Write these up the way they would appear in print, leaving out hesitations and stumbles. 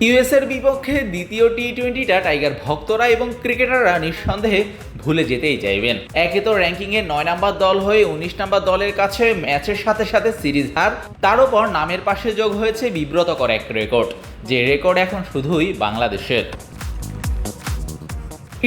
ইউএসের বিপক্ষে দ্বিতীয় টি-20টা টাইগার ভক্তরা এবং ক্রিকেটাররা নিঃসন্দেহে ভুলে যেতেই চাইবেন। একে তো র্যাঙ্কিংয়ে 9 নম্বর দল হয়ে 19 নম্বর দলের কাছে ম্যাচের সাথে সাথে সিরিজ হার, তার উপর নামের পাশে যোগ হয়েছে বিব্রতকর এক রেকর্ড, যে রেকর্ড এখন শুধুই বাংলাদেশের।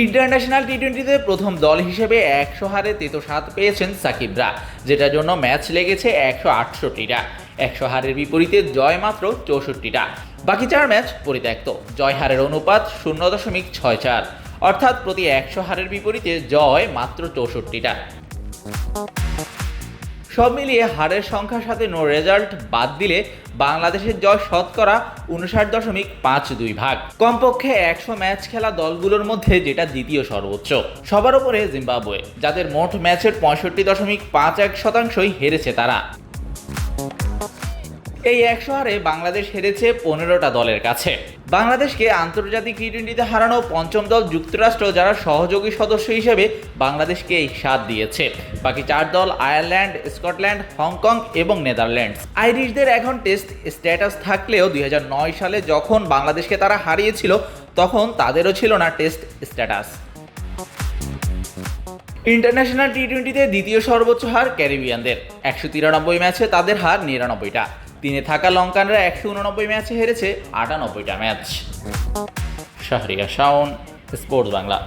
ইন্টারন্যাশনাল টি-20তে প্রথম দল হিসেবে 100 হারে তেতো স্বাদ পেয়েছেন সাকিবরা, যেটার জন্য ম্যাচ লেগেছে 168টা। 100 হারের বিপরীতে জয় মাত্র 64টা। বাকি 4 ম্যাচ পরিত্যক্ত। জয় হারের অনুপাত 0.64, অর্থাৎ প্রতি 100 হারের বিপরীতে জয় মাত্র 64টা। সব মিলিয়ে হারের সংখ্যার সাথে নো রেজাল্ট বাদ দিলে বাংলাদেশের জয় শতকরা 59.52 ভাগ, কমপক্ষে 100 ম্যাচ খেলা দলগুলোর মধ্যে যেটা দ্বিতীয় সর্বোচ্চ। সবার উপরে জিম্বাবুয়ে, যাদের মোট ম্যাচের 65.51%ই হেরেছে তারা। এই 100 হারে বাংলাদেশ হেরেছে 15টা দলের কাছে। বাংলাদেশকে আন্তর্জাতিক টি-20তে হারানো পঞ্চম দল যুক্তরাষ্ট্র, যারা সহযোগী সদস্য হিসেবে বাংলাদেশকে এই স্বাদ দিয়েছে। বাকি 4 দল আয়ারল্যান্ড, স্কটল্যান্ড, হংকং এবং নেদারল্যান্ডস। আইরিশদের এখন টেস্ট স্ট্যাটাস থাকলেও 2009 সালে যখন বাংলাদেশকে তারা হারিয়েছিল তখন তাদেরও ছিল না টেস্ট স্ট্যাটাস। ইন্টারন্যাশনাল টি-20তে দ্বিতীয় সর্বোচ্চ হার ক্যারিবিয়ানদের। 193 ম্যাচে তাদের হার 99টা। 3-এ থাকা লঙ্কানরা 189 ম্যাচে হেরেছে 98টা ম্যাচ। শাহরিয়ার শাওন, স্পোর্টস বাংলা।